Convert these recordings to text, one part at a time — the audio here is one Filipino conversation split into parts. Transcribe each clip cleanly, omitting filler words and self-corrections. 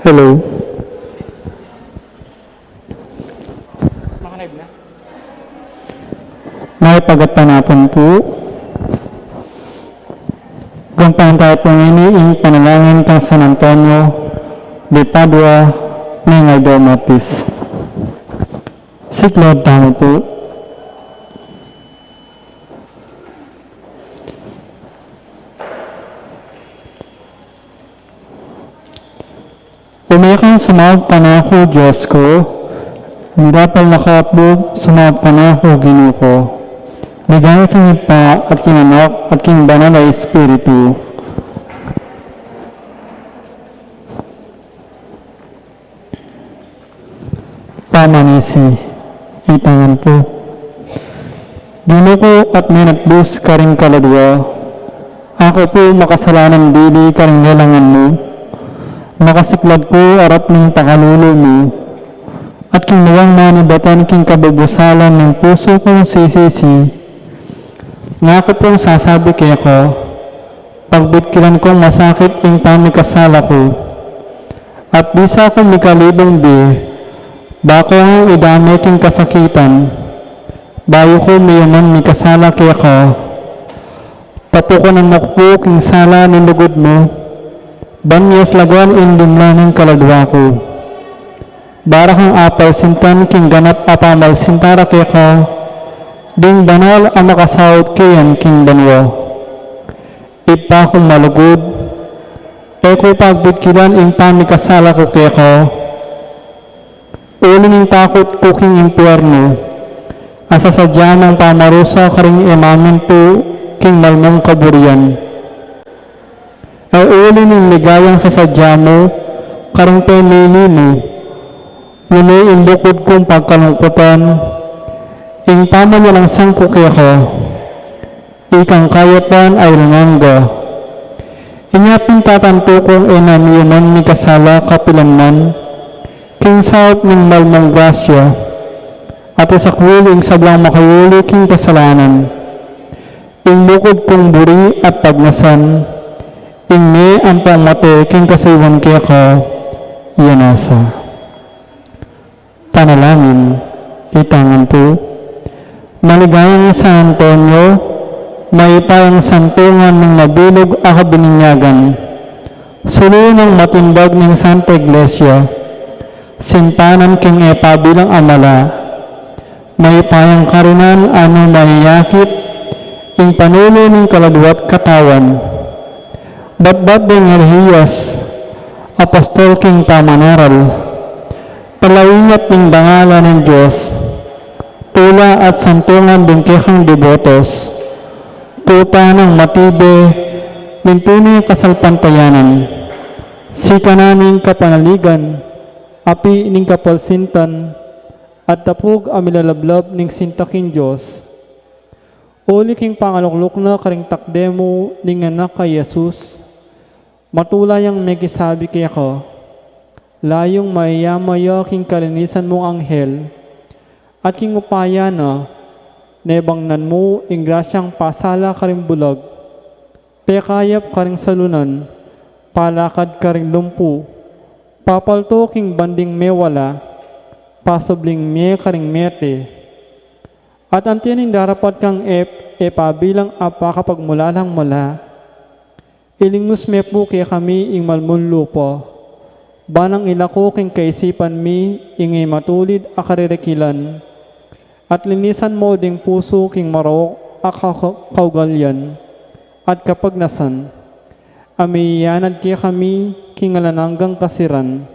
Hello. Makarib na. May pagkapanapon po. Gumpang tayo po ing panalangin kang San Antonio de Padua ni Ngaydo Matis. Siklod tayo po. Umikang sumawag panako, Diyos ko, nirapal nakaapog sumawag panako, Ginoo ko. Bigay king pa at kinanak at king banal na Espiritu. Pamanisi, itangan po. Ginoo ko at minatbus karing kaladwa. Ako po makasalanan dili karing galangan mo. Nakasiklad ko arap ng pakalulo mo. At king nawang manibatan king kababusalan ng puso kong sisisi. Nga ko pong sasabi kaya ko, pagbitkilan kong masakit ing pamikasala ko. At bisa kong mikalibong di, bako ang idamay king kasakitan. Bayo ko mayaman mikasala kaya ko. Tapo ko ng nakpo king sala ng lugod mo. Banyas lagwan indumla ng kaladwa ko. Bara kang apal sintan king ganap apamal sintara kaya ko. Ding banal ang makasahod kayan king banwa. Ipa kong malugod. Eko pagbutkilan ing pamikasala ko kaya ko. Uling ing takot ko king impyerno. Asa sadya ng pamarusa karing imamin po king malmong kaburian. Ay uli ng ligayang sa sadya mo, karang penili mo, yunay imbukod kong pagkalungkutan, ing tama niya lang sangko kaya ko, ikang kayapan ay langangga. Inyapin tatanto kong enamiyuman ni kasala kapilanman, king saot ng malmang grasya, at isakwiling sablang makayuli king kasalanan, ing bukod kong buri at pagnasan, ing ang pamate king kasiwan kaya ko, yanasa. Panalangin, itangan po. Maligayang San Antonio, may payang santungan ng nabilog akabininyagan. Sulo ng matimbag ng Santa Iglesia, sintanan king epa bilang amala. May payang karinan ano mayakit, ing panulo ng kaladwat katawan. Batbat ng Erhiyas, Apostol king Tamanaral, palawingat ng bangalan ng Diyos, tula at santungan ng kekang debotos, tuta ng matibe, ng tunay kasalpantayanan, sika naming kapanaligan, api ning kapalsintan, at tapog amilalablab ning sintaking Diyos. Uli king pangaluklok na karing takdemo ning anak kay Jesus, matulayang megisabi kaya ko, layong mayamaya king kalinisan mong anghel, at king upaya na, nebangnan mo ing grasyang pasala karing bulag, pekayap karing salunan, palakad karing lumpu, papalto king banding mewala, pasubling me karing mete, at antining darapat kang epa bilang apa kapag mula lang mula, ilingus me po kaya kami ing malmon lupa, banang ilako king kaisipan mi ingay matulid akaririkilan, at linisan mo ding puso king marok akakaugalyan, at kapag nasan, amiyanad kaya kami king alananggang kasiran,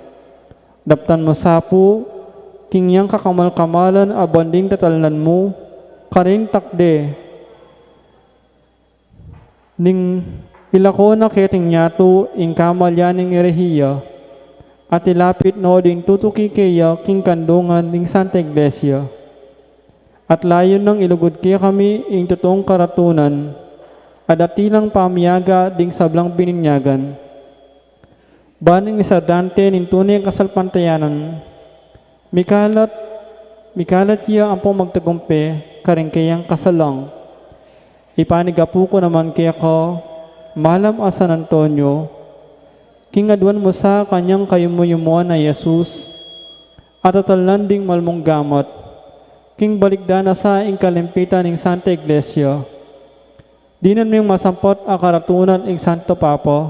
daptan mo sapo, king yang kakamal-kamalan abanding tatalnan mo, karing takde, ning ilako na keting nyato ing kamalyan ning erehiya, at ilapit no ding tutuki kaya king kandungan ning Santa Iglesia. At layon ng ilugod kaya kami ing totoong karatunan, adatilang pamiyaga ding sablang bininyagan. Baning isadante ning tunay kasalpantayanan, mikalat iya ang magtagumpe, karing kayang kasalang. Ipanigapu ko naman kaya ko, malam a San Antonio, Kingadwan mo sa kanyang kayumuyumuan na Yesus, at atalanding malmong gamot, king balikda na sa ingkalimpitan ng Santa Iglesia, dinan mong masampot ang karatunan ng Santo Papa,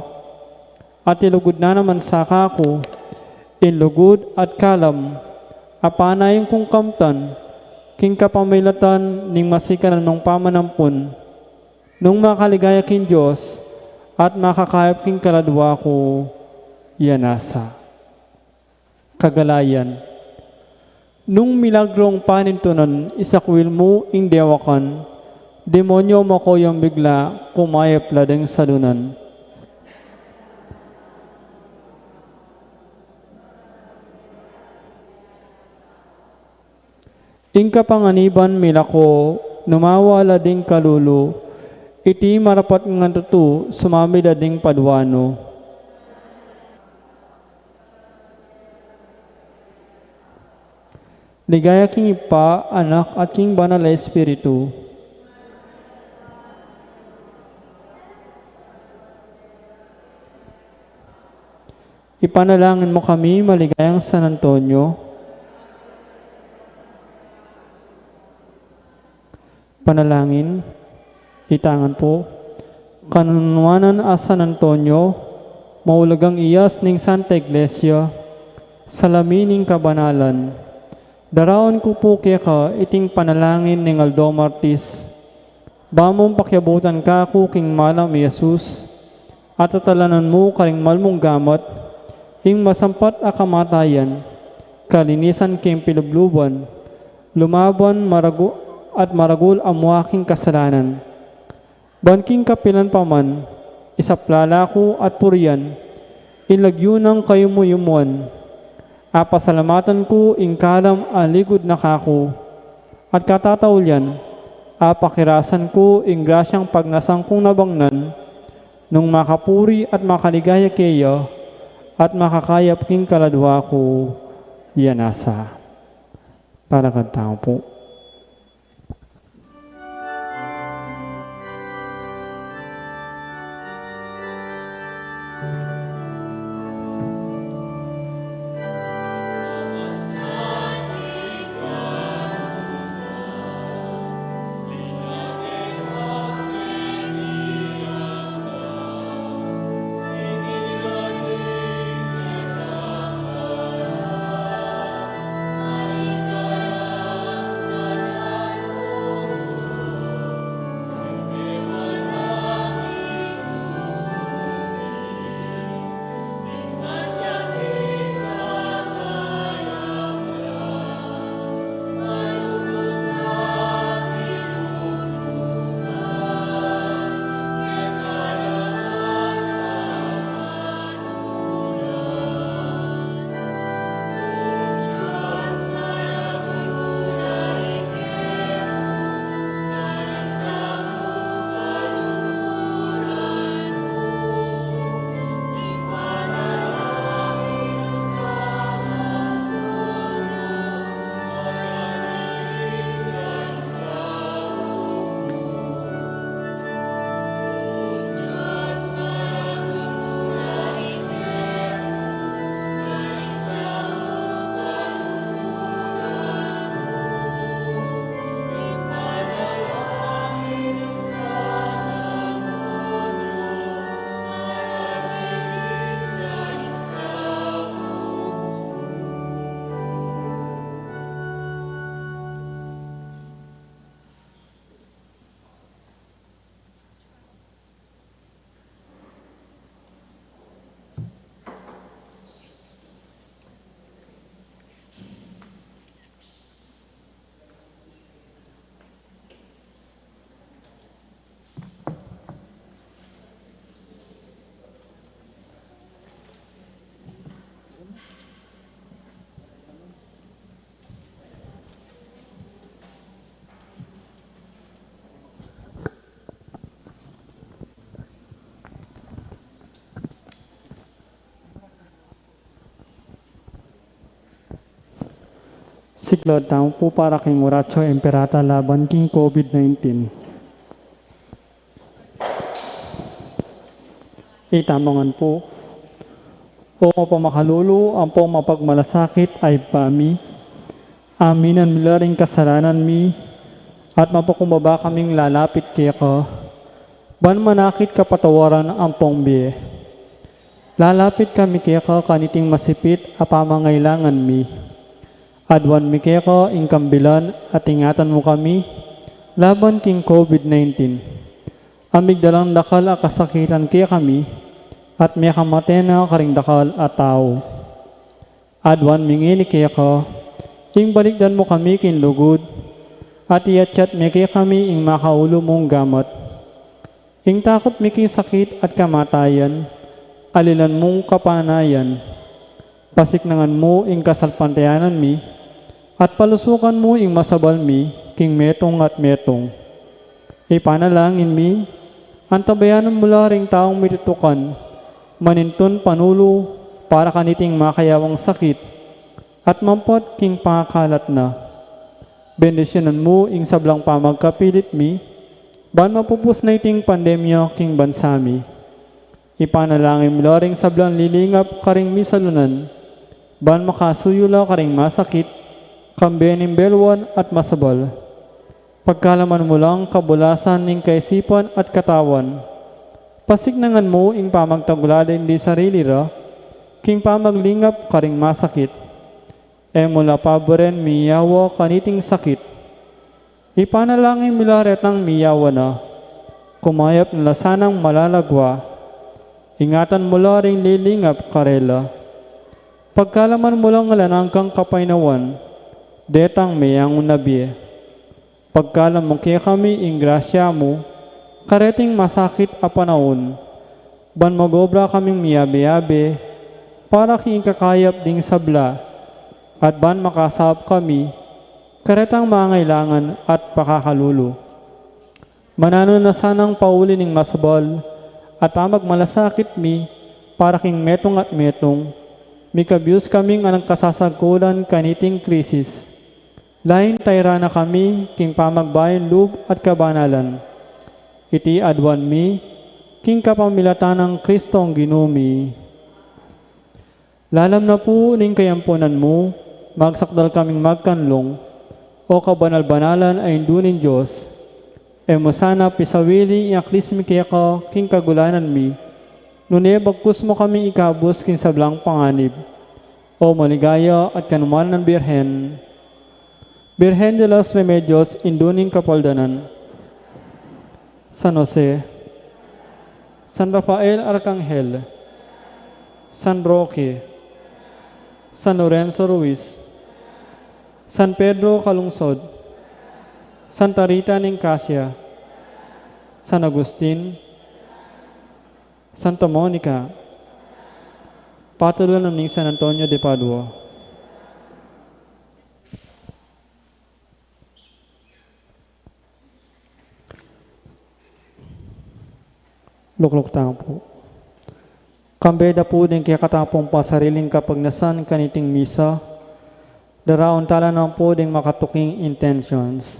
at ilugod na naman sa kako, inlugod at kalam, apanayong kung kamtan, king kapamilatan ning masikanan ng pamanampun, nung makaligaya king Diyos, at makakayap king kaladwa ko, yanasa. Kagalayan. Nung milagrong panintunan, isakwil mo ing dewakan, demonyo mo ko yung bigla, kumayap ladeng salunan. Ing kapanganiban milako, numawala ding kalulu, iti marapat nga tutu, sumami ding padwano. Ligaya king Ipa, Anak at king Banal na Espiritu. Ipanalangin mo kami, maligayang San Antonio. Panalangin, itangan po. Kanunuanan a San Antonio, maulagang iyas ning Santa Iglesia, salamining kabanalan. Daraon ko po kaya ka iting panalangin ng Aldo Martis. Bamong pakyabutan ka kuking malam Yesus, at tatalanan mo karing malmong gamot, ing masampat a kamatayan, kalinisan king pilubluban, lumaban at maragul amuaking kasalanan. Banking kapilan paman, isaplala ko at purian, ilagyunang kayumuyumuan, apasalamatan ko ingkalam aligod na kako, at katatawlyan, apakirasan ko ing grasyang pagnasang kong nabangnan, nung makapuri at makaligaya kayo, at makakayap king kaladwa ko, yanasa. Para kantao po. Siklod tao po para king Horacio Emperata laban king COVID-19. Itamongan po. O mapamakalulu, ang pong mapagmalasakit ay pami. Aminan mila rin kasalanan mi, at mapakumbaba kaming lalapit kaya ka. Ban manakit kapatawaran ang pong biye. Lalapit kami kaya ka kaniting masipit a pamangailangan mi. Adwan mi kaya ka ingkambilan at ingatan mo kami laban king COVID-19. Amig dalang dakal a kasakitan kaya kami at may kamatena karing dakal a tao. Adwan mingini kaya ka ing balikdan mo kami kin lugod at iatchat mi kaya kami ing makaulo mong gamat. Ing takot mi king sakit at kamatayan, alilan mong kapanayan. Pasiknangan mo ing kasalpantayanan mi, at palusukan mo ing masabal mi, king metong at metong. Ipanalangin mi, antabayanan mula ring taong mitutukan, maninton panulo para kaniting makayawang sakit, at mampot king pangakalat na. Bendisyonan mo ing sablang pamagkapilit mi, ban mapupus na iting pandemya king bansami. Ipanalangin mo ring sablang lilingap karing misalunan, ban makasuyula karing masakit, kambening belwan at masabal. Pagkalaman mo lang kabulasan ning kaisipan at katawan, pasignangan mo ing pamagtaguladin di sarili ra, king pamaglingap karing masakit. Mula paboren miyawa kaniting sakit. Ipanalangin milaret ng miyawa na, kumayap na lasanang malalagwa, ingatan mula ring lilingap karela. Pagkalaman mo lang ngalanang kang kapainawan, detang mayang unabi. Pagkalam mo kaya kami ing grasya mo, kareting masakit a panahon, ban magobra kaming miyabe-yabe, para king kakayap ding sabla, at ban makasap kami, karetang mangailangan at pakakalulo. Manano na sanang pauli ning masabal, at magmalasakit mi, para king metong at metong, mikabyus kaming anang kasasagkulan kaniting krisis. Lain tayra na kami, king pamagbayan lub at kabanalan. Iti adwan mi, king kapamilatan ng Kristong ginumi. Lalam na po ning kayampunan mo, magsakdal kaming magkanlong, o kabanal-banalan ay indunin Diyos, mo sana pisawili iaklis mi kaya ka king kagulanan mi, nune bagkus mo kami ikabos king sablang panganib, o maligaya at kanuman ng Birhen. Birhen de los Remedios, induning kapaldanan. San Jose, San Rafael Arcangel, San Roque, San Lorenzo Ruiz, San Pedro Calungsod, Santa Rita Nicasia, San Agustin, Santa Monica, Patulan ng San Antonio de Padua. Lukluk tang po. Kambeda po din kaya katapong pasariling kapagnasan kaniting misa, daraon tala ng po din makatuking intentions.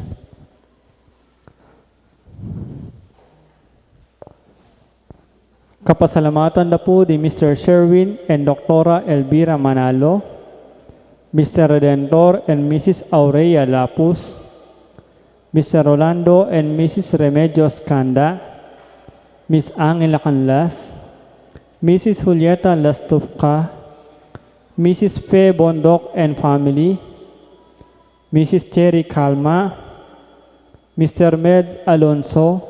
Kapasalamatan na po di Mr. Sherwin and Dr. Elvira Manalo, Mr. Redentor and Mrs. Aurea Lapus, Mr. Rolando and Mrs. Remedios Canda, Miss Angela Canlas, Mrs. Julieta Lastufka, Mrs. Fe Bondok and family, Mrs. Cherry Calma, Mr. Med Alonso,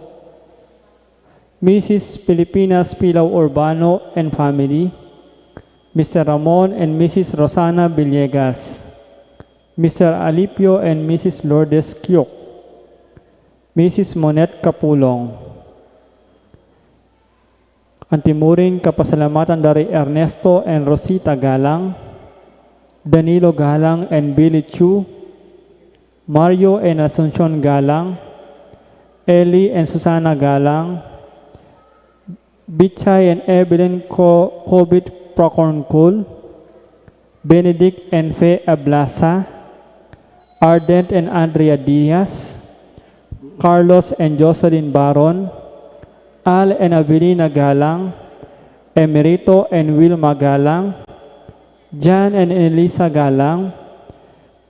Mrs. Filipinas Pilaw Urbano and family, Mr. Ramon and Mrs. Rosana Villegas, Mr. Alipio and Mrs. Lourdes Kyok, Mrs. Monette Capulong. Antimuring kapasalamatan dari Ernesto and Rosita Galang, Danilo Galang and Billy Chu, Mario and Asuncion Galang, Ellie and Susana Galang, Bichay and Evelyn Kobit Procorncul, Benedict and Fe Ablasa, Ardent and Andrea Diaz, Carlos and Jocelyn Baron, Al and Avelina Galang, Emerito and Wilma Galang, John and Elisa Galang,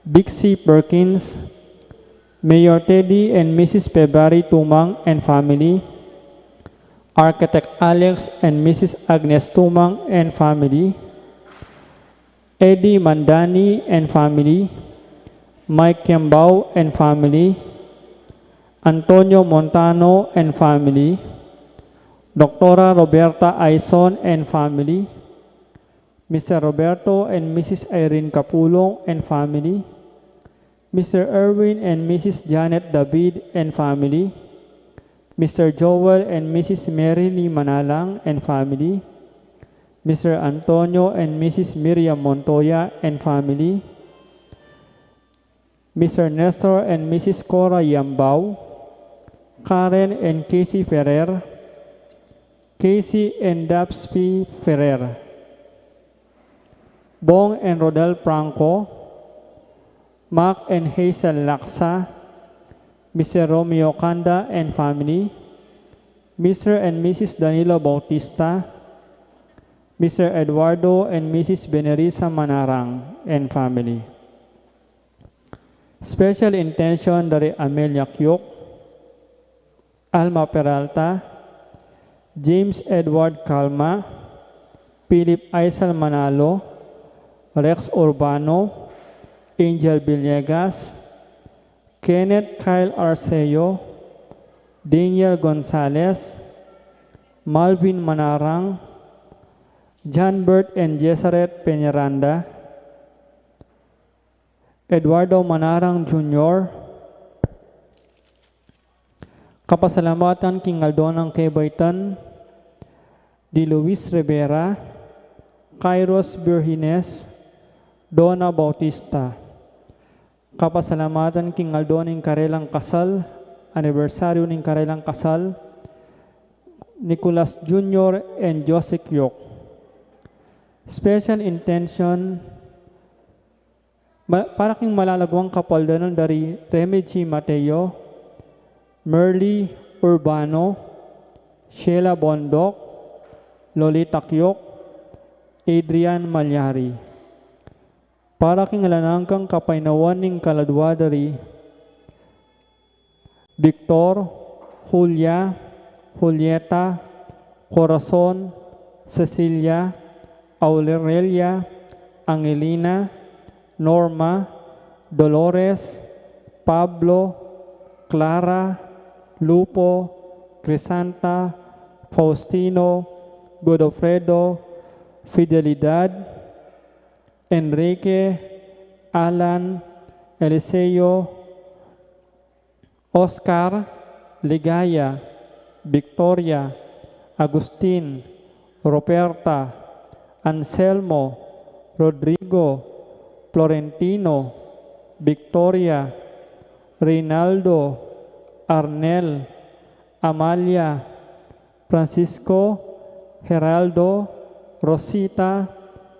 Dixie Perkins, Mayor Teddy and Mrs. Pebari Tumang and family, Architect Alex and Mrs. Agnes Tumang and family, Eddie Mandani and family, Mike Kembao and family, Antonio Montano and family, Dr. Roberta Aison and family, Mr. Roberto and Mrs. Irene Capulong and family, Mr. Erwin and Mrs. Janet David and family, Mr. Joel and Mrs. Mary Lee Manalang and family, Mr. Antonio and Mrs. Miriam Montoya and family, Mr. Nestor and Mrs. Cora Yambao, Karen and Casey Ferrer, Casey and Dapspi Ferrer, Bong and Rodel Franco, Mark and Hazel Laksa, Mr. Romeo Kanda and family, Mr. and Mrs. Danilo Bautista, Mr. Eduardo and Mrs. Benerisa Manarang and family. Special intention dari Amelia Kyok, Alma Peralta, James Edward Calma, Philip Aisal Manalo, Rex Urbano, Angel Villegas, Kenneth Kyle Arceo, Daniel Gonzalez, Malvin Manarang, John Bert and Jessaret Peñaranda, Eduardo Manarang Jr., kapasalamatan king Aldonang Kebaytan, Di Luis Rivera, Kairos Virgines, Donna Bautista. Kapasalamatan king Aldo ning karelang kasal, anibersaryo ning karelang kasal, Nicolas Jr. and Joseph Yok. Special intention, para king malalagwang kapaldanan dari Remy G. Mateo, Merly Urbano, Sheila Bondok, Lolita Kyok, Adrian Malyari. Para king alanangkang kapainawan ning kaladwa dari Victor, Julia, Julieta, Corazon, Cecilia, Aurelia, Angelina, Norma, Dolores, Pablo, Clara, Lupo, Crisanta, Faustino, Godofredo, Fidelidad, Enrique, Alan, Eliseo, Oscar, Ligaya, Victoria, Agustin, Roberta, Anselmo, Rodrigo, Florentino, Victoria, Reynaldo, Arnel, Amalia, Francisco, Geraldo, Rosita,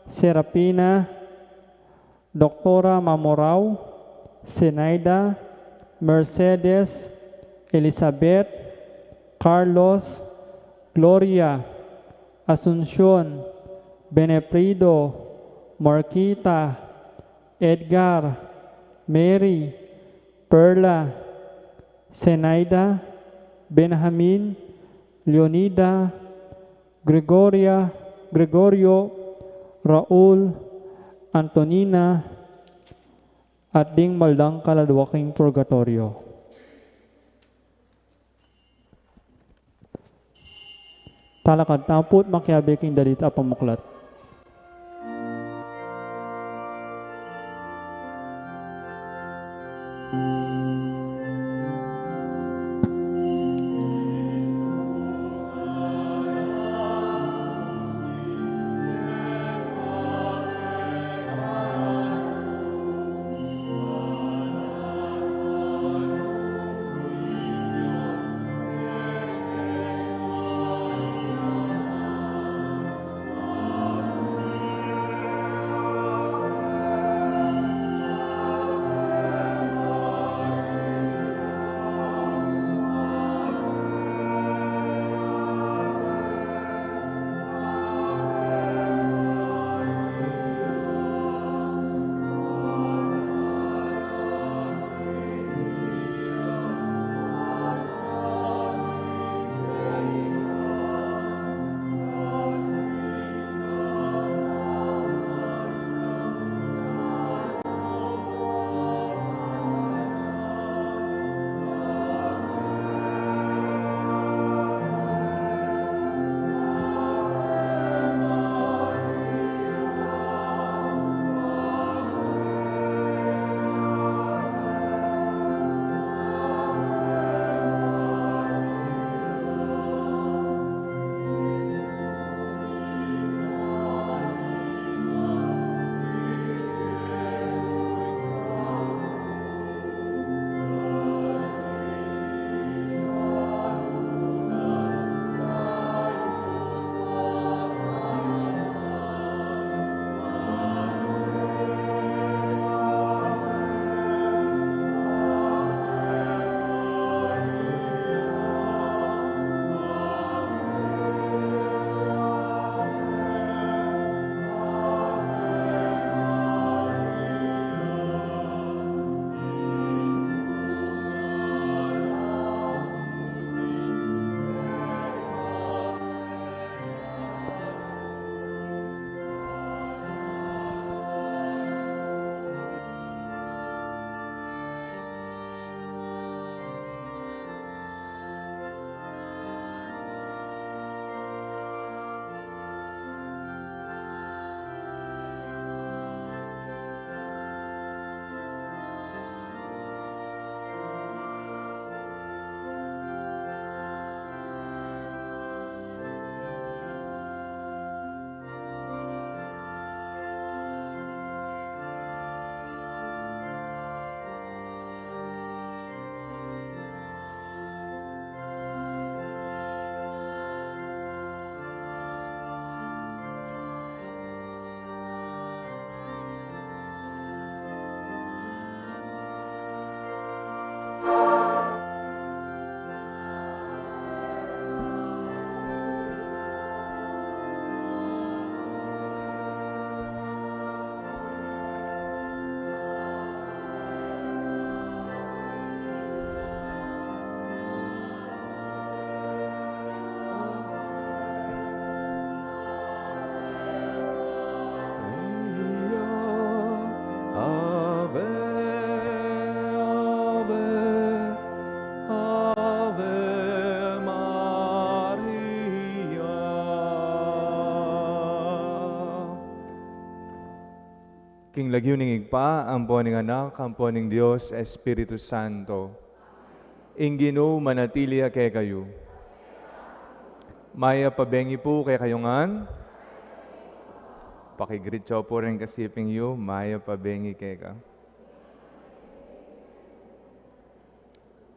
Serapina, Doktora Mamorao, Zenaida, Mercedes, Elizabeth, Carlos, Gloria, Asuncion, Beneprido, Marquita, Edgar, Mary, Perla, Zenaida, Benjamin, Leonida, Gregorio, Raul, Antonina, at ding maldang kaladwaking purgatorio. Talakad taput makiabeking dalita pamuklat. King lagyuning igpa, ang poning anak, ang poning Diyos, Espiritu Santo. Ingino manatili kay kayo. Maya pabengi po kay kayongan. Pakigritso po rin kasiping yu, maya pabengi kay ka.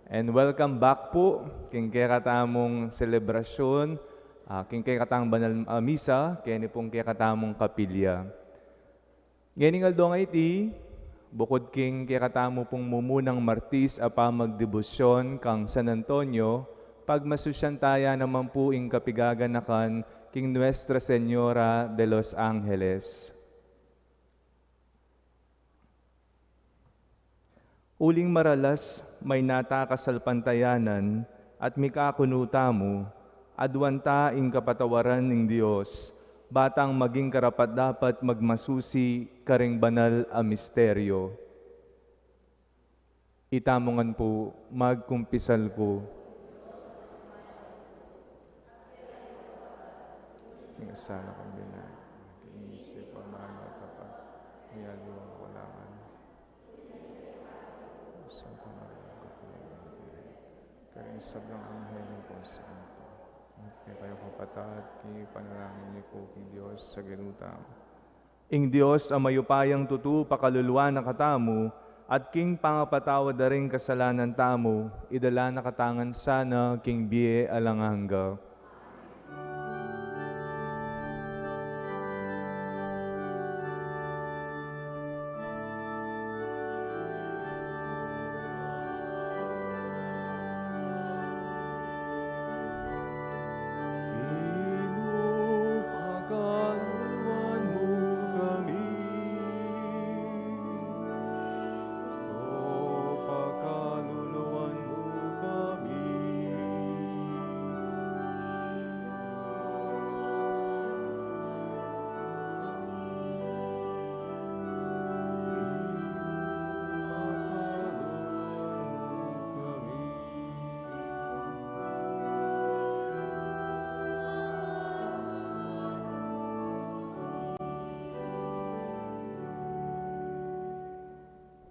And welcome back po, king kaya katamong selebrasyon, king kaya katamong banal misa, kaya ni pong kaya katamong kapilya. Ngayon nga doon iti, bukod king kaya katamo pong mumunang martis apa magdebosyon kang San Antonio, pag masusyantaya naman po ing kapigaganakan king Nuestra Señora de los Angeles. Uling maralas may natakasalpantayanan at mikakunuta mo, adwanta ing kapatawaran ng Diyos, batang maging karapat-dapat magmasusi karing banal a misteryo. Itamongan po, magkumpisal ko. Sana kami na iisip ang mga kapag mayaliwang walangan. Sa pangalan karing sablang anghel ng Santo. Kaya kayo kapatid, kini panalangin niyo po king Diyos sa ginutam. Ing Diyos ang mayupayang tutu pakaluluwa na katamu, at king pangapatawad na rin kasalanan tamo, idala na katangan sana king biye alangangga.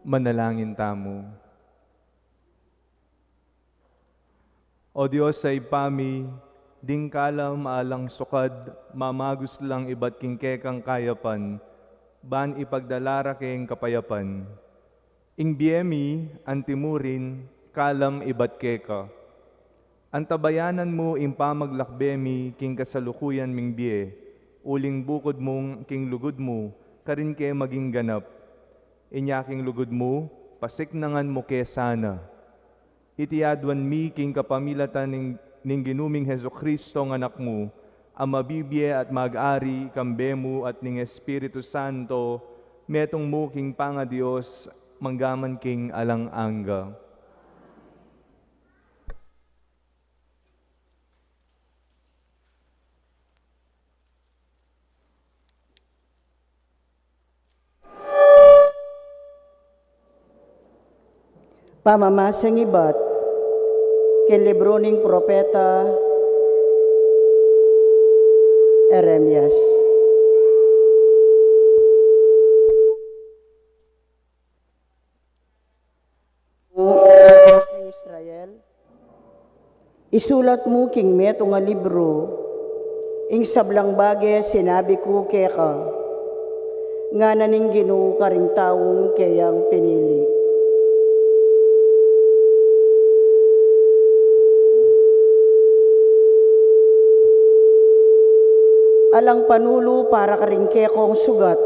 Manalangin tamo. O Diyos sa ipami, ding kala maalang sukad, mamagos lang iba't kingkekang kayapan, ban ipagdalara keng kapayapan. Ing biemi, antimurin, kalam iba't keka. Antabayanan mo impamaglakbemi king kasalukuyan ming biye, uling bukod mong king lugod mo, karin ke maging ganap. Inyaking lugod mo, pasiknangan mo kesana. Itiadwan mi king kapamilatan ning ginuming Heso Kristo ng anak mo, ang mabibye at mag-ari kambemo at ning Espiritu Santo, metong mo king panga Diyos, manggaman king alang-angga. Pamamasang iba't ken libro ning propeta Eremias. Ng Israel, isulat mo king meto nga libro, ing sablang bagay sinabi ko keka, nga naning Ginoo karing taong kayang pinili. Alang panulo para karingke kong sugat,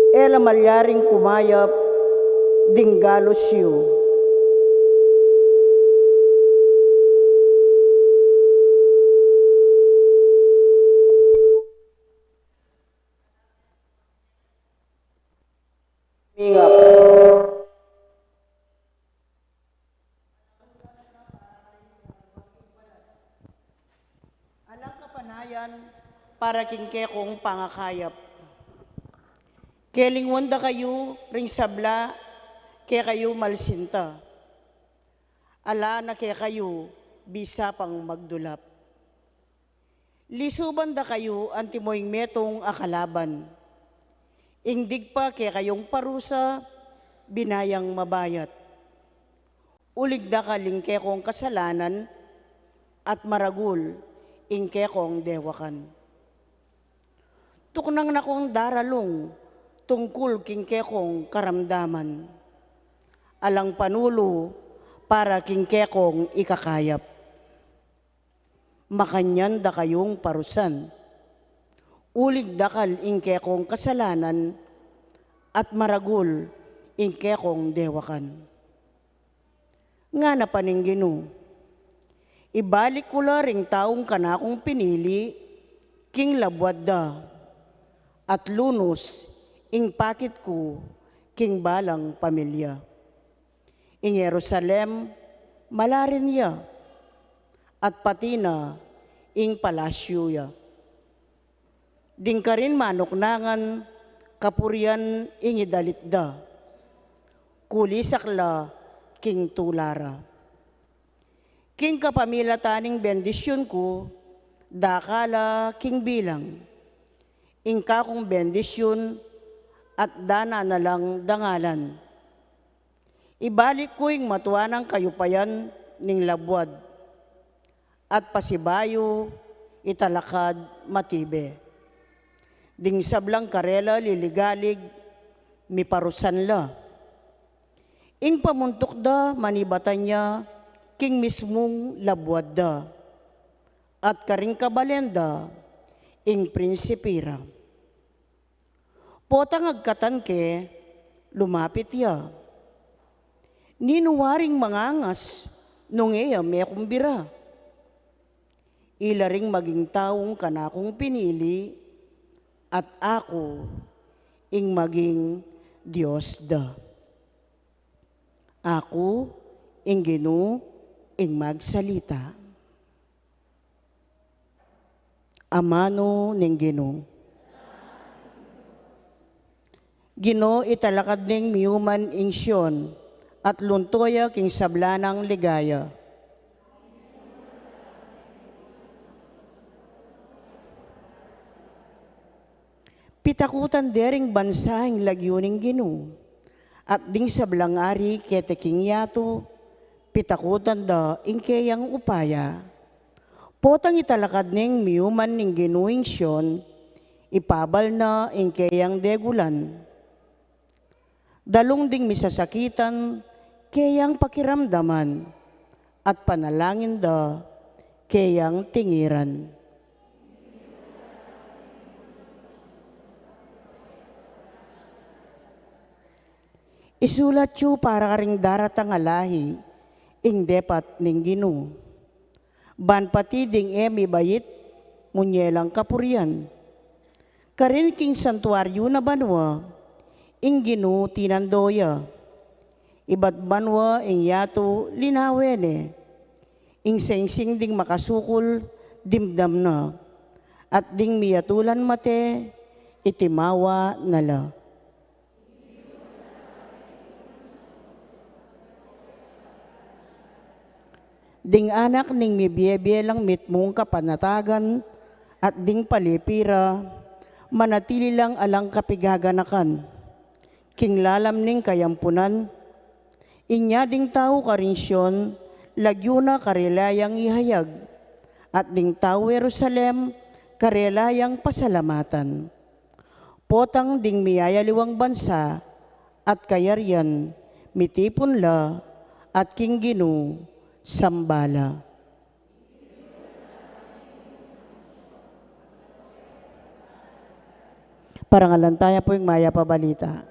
ela malyaring kumayap, dinggalos yu. Mingap. Para kingke kong pangakayap. Keling wanda kayo, ring sabla, kaya kayo malsinta. Ala na kaya kayo, bisa pang magdulap. Lisuban da kayo, antimoing metong akalaban. Ingdig pa kaya kayong parusa, binayang mabayat. Ulig da kalingke kong kasalanan, at maragul, ingke kong dewakan. Tuknang na kong daralong, tungkol kingke kong karamdaman. Alang panulo, para kingke kong ikakayap. Makanyan da kayong parusan. Ulig dakal ingke kong kasalanan, at maragul ingke kong dewakan. Nga na paninggino, ibalik ko la ring taong kanakong pinili, king labwad da, at lunos ing pakit ko, king balang pamilya. Ing Jerusalem, malarin ya, at pati na ing palasyo ya. Ding ka rin manuknangan, kapurian ing idalitda, kulisakla king tulara. King kapamilataning bendisyon ko, dakala king bilang, ing kakong bendisyon at dana na lang dangalan. Ibalik ko ing matuanang kayupayan ning labwad, at pasibayo italakad matibe. Ding sablang karela liligalig, miparusan la. Ing pamuntok da manibatan niya, king mismong labwad da. At karing kabalenda, ing prinsipira. Potang agkatan ke, lumapit ya. Ninuwaring mangangas, nung iya may kumbira. Ilaring maging taong kanakong pinili, at ako ing maging Diyos da. Ako ing Ginoo ing magsalita. Amano ning Ginoo. Ginoo italakad ning miuman ing Siyon, at luntoya king sablanang ligaya. Pitakutan dering bansahing lagyuning Ginoo, at ding sablang ari kete king yato, pitakutan da ingkeyang upaya. Potang italakad ning miuman ning Ginoo ing Siyon, ipabal na ingkeyang degulan. Dalong ding misasakitan, keyang pakiramdaman, at panalangin da, keyang tingiran. Isulat yu para karing daratang alahi, ing depat ning Ginoo. Ban pati ding emi bayit, munyelang kapurian. Karin king santuaryo na banwa, ing Ginoo tinandoya. Ibat banwa ing yato linawene, ing sengsing ding makasukol, dimdam na. At ding miyatulan mate, itimawa nala. Ding anak ning mibiyebyelang mitmong kapanatagan, at ding palipira, manatili lang alang kapigaganakan. King lalam ning kayampunan, inya ding tao karinsyon, lagyuna karelayang ihayag, at ding tao Jerusalem, karelayang pasalamatan. Potang ding miyayaliwang bansa, at kayaryan, mitipon la, at king Ginoo, sambala. Parangalantaya po yung maya pabalita.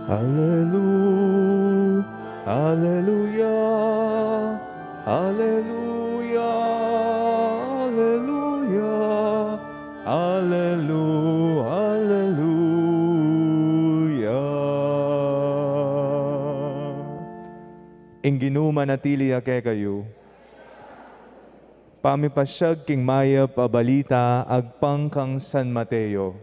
Hallelujah, Hallelujah, Hallelujah, Hallelujah, Hallelujah, Hallelujah. Ing ginuma natili ake kayo. Pamipasyag king maya pabalita agpang kang San Mateo.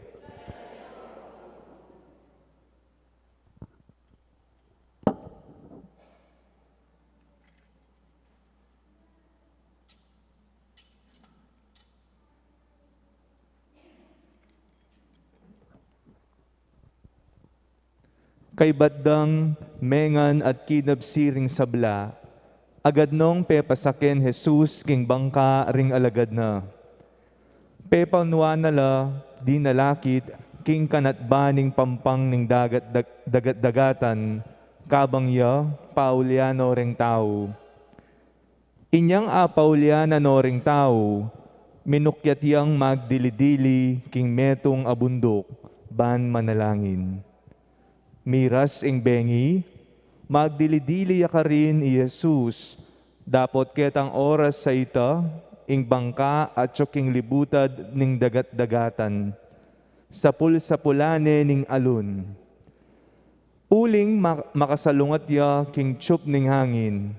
Kay baddang mengan at kinabsiring sabla, agad nung pepasaken Jesus king bangka ring alagad na. Pepalnuan nala, di nalakit, king kanatbaning pampang ning dagatan, kabang ya, Pauliano ring tao. Inyang Pauliano ring tao, minukyat yang magdilidili king metong abundok, ban manalangin. Miras ing bengi, magdilidili ka rin i Jesus, dapot ketang oras sa ita, ing bangka at king libutad ning dagat-dagatan, sapul-sapulane ning alun. Uling makasalungat ya king tsup ning hangin,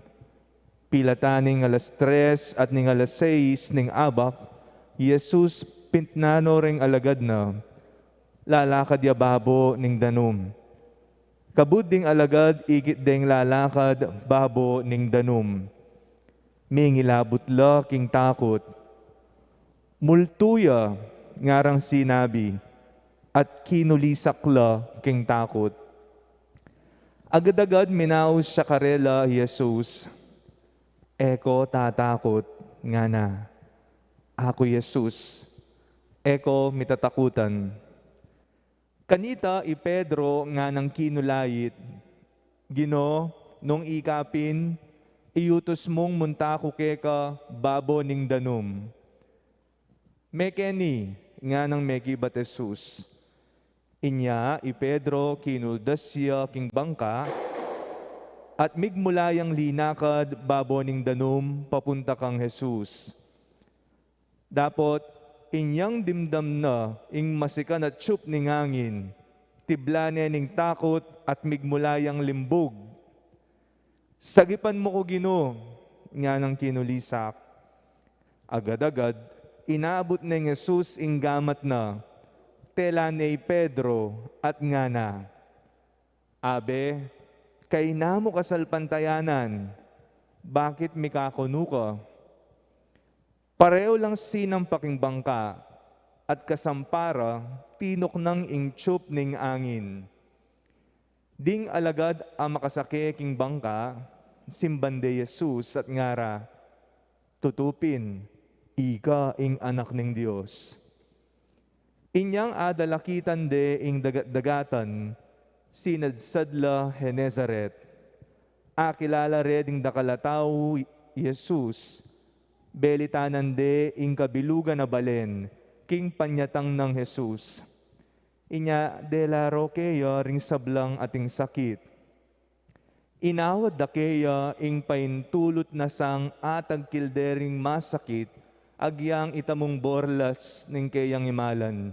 pilataning alas 3 at ning alas 6 ning abak, Jesus pintnano ring alagad na, lalakad ya babo ning danum. Kabud ding alagad, ikit ding lalakad, babo ning danum. Mingilabot la king takot. Multuya, ngarang sinabi, at kinulisak la king takot. Agad-agad minaos sa karela Jesus. Eko tatakot, nga na. Ako Jesus. Eko mitatakutan. Kanita i Pedro nga nang kinulayit, Gino, nung ikapin, iutos mong muntako keka babo ning danum. Mekeni, nga nang meki bat Jesus. Inya i Pedro kinuldas siya king bangka, at migmulayang linakad babo ning danum papunta kang Jesus. Dapot, inyang dimdam na ing masikan at tsup ning hangin, tiblane ning takot at migmulayang limbog. Sagipan mo ko Gino, nga nang kinulisak. Agad-agad, inabot ning Jesus ing gamat na, tela ni Pedro at nga na. Abe, kay namo kasalpantayanan, bakit mikakonu ka? Pareho lang sinang paking bangka, at kasampara, tinok ng ingtsup ning angin. Ding alagad ang makasake king bangka, simbande Jesus at ngara, tutupin, ika ing anak ning Dios. Inyang adalakitan de ing dagat-dagatan, sinadsadla Henezaret. Akilala reding dakalataw Jesus, belitanan de ing kabilugan na balen, king panyatang ng Jesus. Inya de la rokeya ring sablang ating sakit. Inawad da keya ing paintulot na sang atag kildering masakit, agyang itamong borlas ning keyang imalan.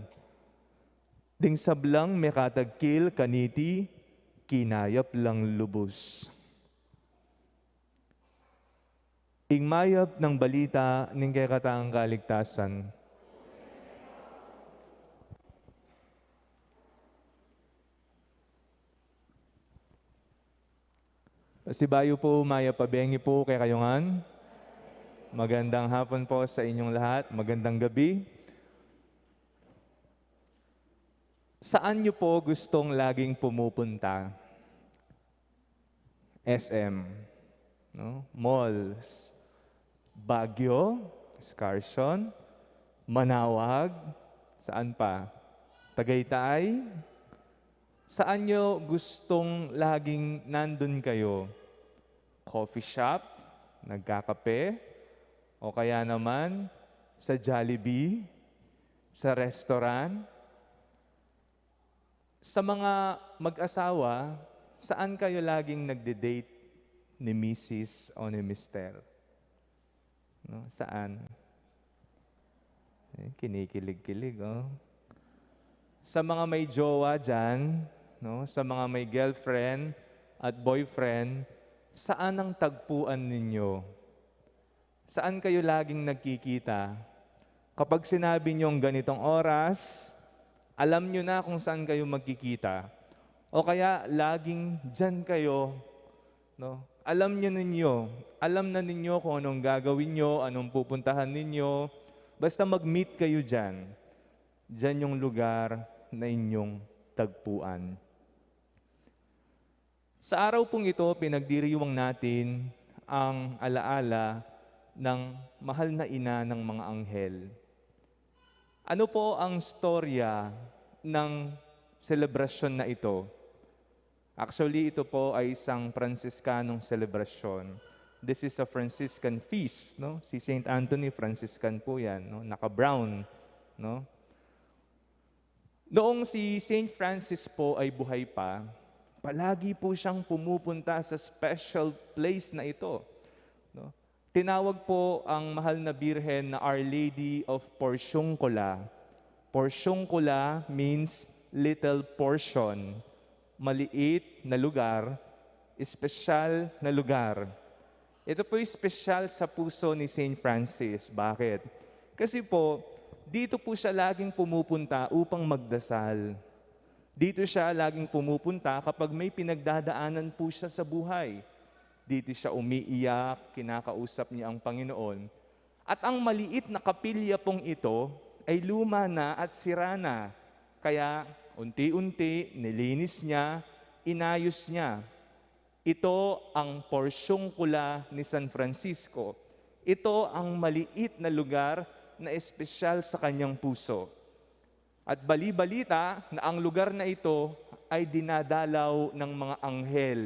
Ding sablang mekatagkil kaniti, kinayap lang lubos. Ing mayap ng balita ning kay kataang kaligtasan. Sibayo po, maya pabengi po kay kayongan. Magandang hapon po sa inyong lahat. Magandang gabi. Saan niyo po gustong laging pumupunta? SM, no? Malls, Baguio, Excursion, Manawag, saan pa? Tagaytay. Saan nyo gustong laging nandun kayo? Coffee shop, nagkakape, o kaya naman sa Jollibee, sa restaurant, Sa mga mag-asawa, saan kayo laging nagde-date ni Mrs. o ni Mr.? No? Saan? Kinikilig-kilig, oh. Sa mga may jowa dyan, no? Sa mga may girlfriend at boyfriend, saan ang tagpuan ninyo? Saan kayo laging nagkikita? Kapag sinabi niyong ganitong oras, alam nyo na kung saan kayo magkikita. O kaya laging dyan kayo, no? Alam na ninyo kung anong gagawin nyo, anong pupuntahan ninyo. Basta mag-meet kayo dyan. Dyan yung lugar na inyong tagpuan. Sa araw pong ito, pinagdiriwang natin ang alaala ng mahal na ina ng mga anghel. Ano po ang storya ng selebrasyon na ito? Actually, ito po ay isang Franciscanong selebrasyon. This is a Franciscan feast, no? Si Saint Anthony, Franciscan po yan, no? Naka-brown, no? Noong si Saint Francis po ay buhay pa, palagi po siyang pumupunta sa special place na ito, no? Tinawag po ang mahal na birhen na Our Lady of Porciuncula. Porciuncula means little portion. Maliit na lugar, espesyal na lugar. Ito po yung espesyal sa puso ni Saint Francis. Bakit? Kasi po, dito po siya laging pumupunta upang magdasal. Dito siya laging pumupunta kapag may pinagdadaanan po siya sa buhay. Dito siya umiiyak, kinakausap niya ang Panginoon. At ang maliit na kapilya pong ito ay luma na at sira na. Kaya unti-unti, nilinis niya, inayos niya. Ito ang Porciuncula ni San Francisco. Ito ang maliit na lugar na espesyal sa kanyang puso. At bali-balita na ang lugar na ito ay dinadalaw ng mga anghel.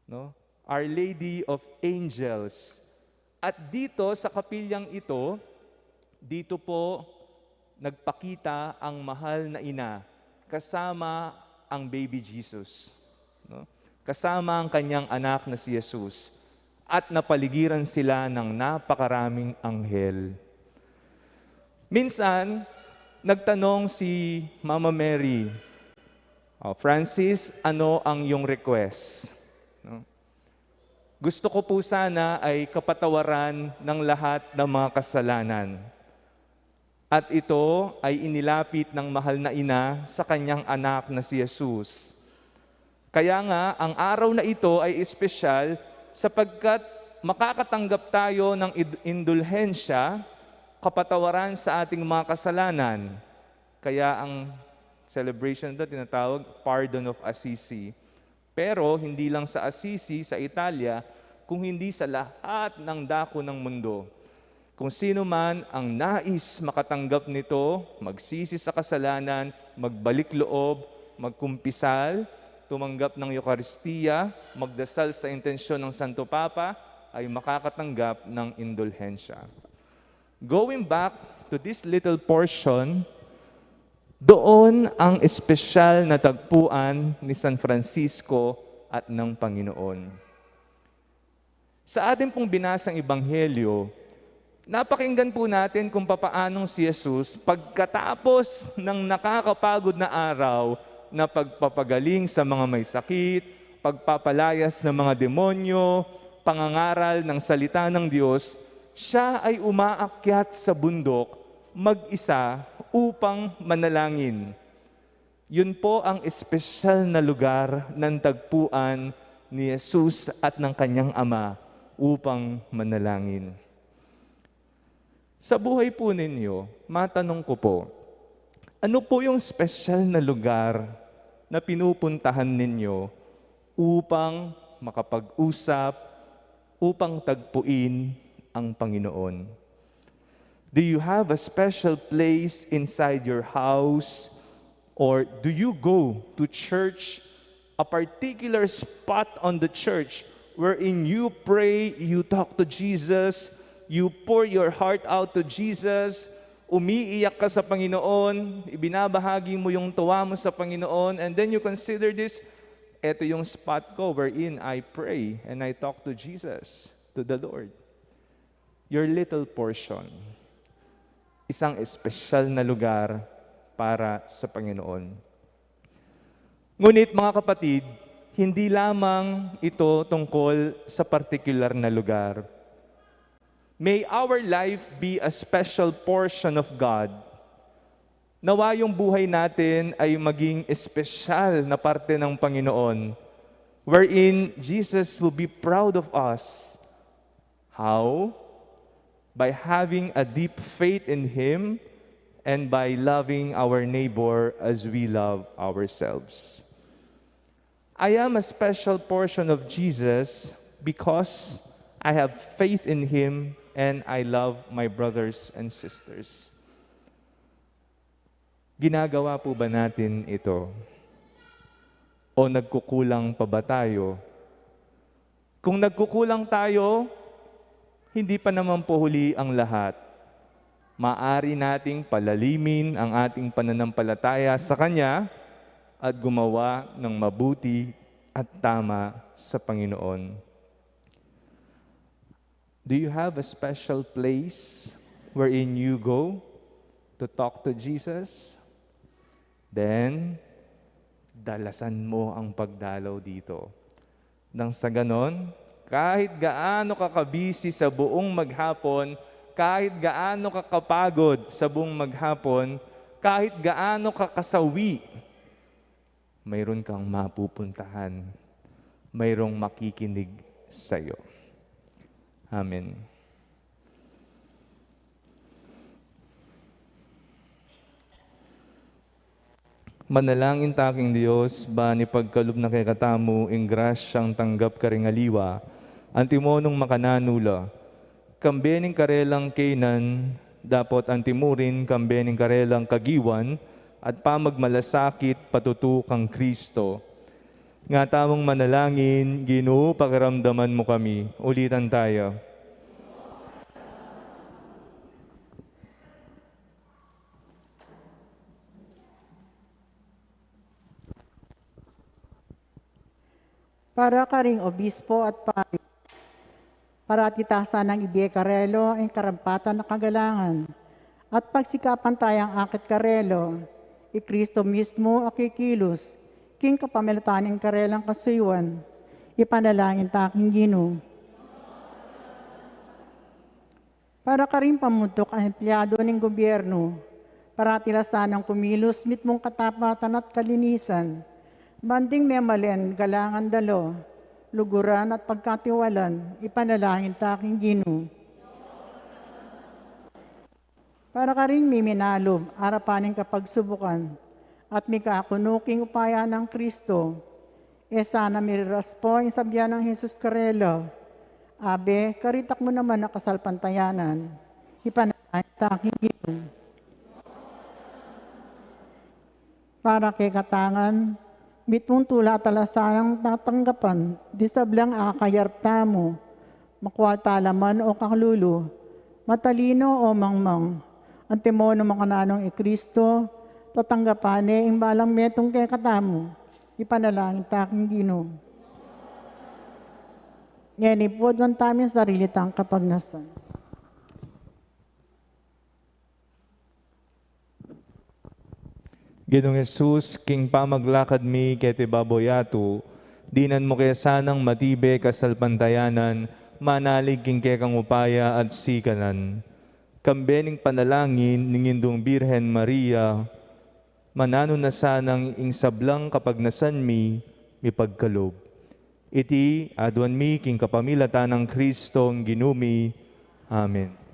No? Our Lady of Angels. At dito sa kapilyang ito, dito po nagpakita ang mahal na ina kasama ang baby Jesus. No? Kasama ang kanyang anak na si Jesus. At napaligiran sila ng napakaraming anghel. Minsan, nagtanong si Mama Mary, Francis, ano ang iyong request? No? Gusto ko po sana ay kapatawaran ng lahat ng mga kasalanan. At ito ay inilapit ng mahal na ina sa kanyang anak na si Jesus. Kaya nga, ang araw na ito ay espesyal sapagkat makakatanggap tayo ng indulhensya, kapatawaran sa ating mga kasalanan. Kaya ang celebration ito tinatawag Pardon of Assisi. Pero hindi lang sa Assisi, sa Italia, kung hindi sa lahat ng dako ng mundo. Kung sino man ang nais makatanggap nito, magsisi sa kasalanan, magbalik loob, magkumpisal, tumanggap ng Eucharistia, magdasal sa intensyon ng Santo Papa, ay makakatanggap ng indulhensya. Going back to this little portion, doon ang espesyal na tagpuan ni San Francisco at ng Panginoon. Sa ating pong binasang Ebanghelyo, napakinggan po natin kung papaanong si Jesus, pagkatapos ng nakakapagod na araw na pagpapagaling sa mga may sakit, pagpapalayas ng mga demonyo, pangangaral ng salita ng Diyos, siya ay umaakyat sa bundok mag-isa upang manalangin. Yun po ang espesyal na lugar ng tagpuan ni Jesus at ng kanyang ama upang manalangin. Sa buhay po ninyo, matanong ko po, ano po yung espesyal na lugar na pinupuntahan ninyo upang makapag-usap, upang tagpuin ang Panginoon? Do you have a special place inside your house? Or do you go to church, a particular spot on the church wherein you pray, you talk to Jesus, you pour your heart out to Jesus, umiiyak ka sa Panginoon, ibinabahagi mo yung tuwa mo sa Panginoon, and then you consider this, eto yung spot ko wherein I pray and I talk to Jesus, to the Lord. Your little portion, isang espesyal na lugar para sa Panginoon. Ngunit mga kapatid, hindi lamang ito tungkol sa particular na lugar. May our life be a special portion of God. Nawa yung buhay natin ay maging espesyal na parte ng Panginoon, wherein Jesus will be proud of us. How? By having a deep faith in Him and by loving our neighbor as we love ourselves. I am a special portion of Jesus because I have faith in Him and I love my brothers and sisters. Ginagawa po ba natin ito? O nagkukulang pa ba tayo? Kung nagkukulang tayo, hindi pa naman po huli ang lahat. Maari nating palalimin ang ating pananampalataya sa Kanya at gumawa ng mabuti at tama sa Panginoon. Do you have a special place wherein you go to talk to Jesus? Then, dalasan mo ang pagdalaw dito. Nang sa ganon, kahit gaano ka kabisi sa buong maghapon, kahit gaano ka kapagod sa buong maghapon, kahit gaano ka kasawi, mayroon kang mapupuntahan, mayroong makikinig sa'yo. Amen. Manalangin taking Diyos, bani pagkalub na kay katamu, ing grasyang tanggap ka ring aliwa, antimonong makananula, kambening karelang kainan, dapat antimurin kambening karelang kagiwan, at pamagmalasakit patutukang Kristo. Nga tamang manalangin, Ginoo, pakaramdaman mo kami. Ulitan tayo. Para ka ring obispo at pari, para titasan ng Ibie Karelo ang karampatan na kagalangan, at pagsikapan tayang akit Karelo, Kristo mismo akikilos, king kapamilataning karelang kasuyuan, ipanalangin taking Ginoo. Para ka rin pamuntok ang empleyado ng gobyerno, para tilasan ng kumilos mitmong katapatan at kalinisan, banding memalen galangan dalo, luguran at pagkatiwalan, ipanalangin taking Ginoo. Para ka rin miminalob, arapaning kapagsubukan, at may kakunuking upaya ng Kristo, sana miriras po ang sabyan ng Jesus Karelo. Abe, karitak mo naman na kasalpantayanan, ipanalangin taking Ginoo. Para kay katangan, mitmong tula talasang tatanggapan, di sablang akayarp tamo, makwatalaman o kaklulu, matalino o mangmang, antimono makananong Kristo, tatanggapane ing balang metong kay katamo, ipanalangin taking Ginoo. Ngayon ipod man tamin sarili tang kapagnasan. Ginoong Jesus, king pamaglakad mi kete baboyatu, dinan mo kaya sanang matibe kasalpantayanan, manalig king kekang upaya at sikanan. Kambening panalangin ningindong Birhen Maria, manano na sanang ing sablang kapagnasan mi, mipagkalob. Iti aduan mi king kapamilatan ng Kristong ginumi. Amen.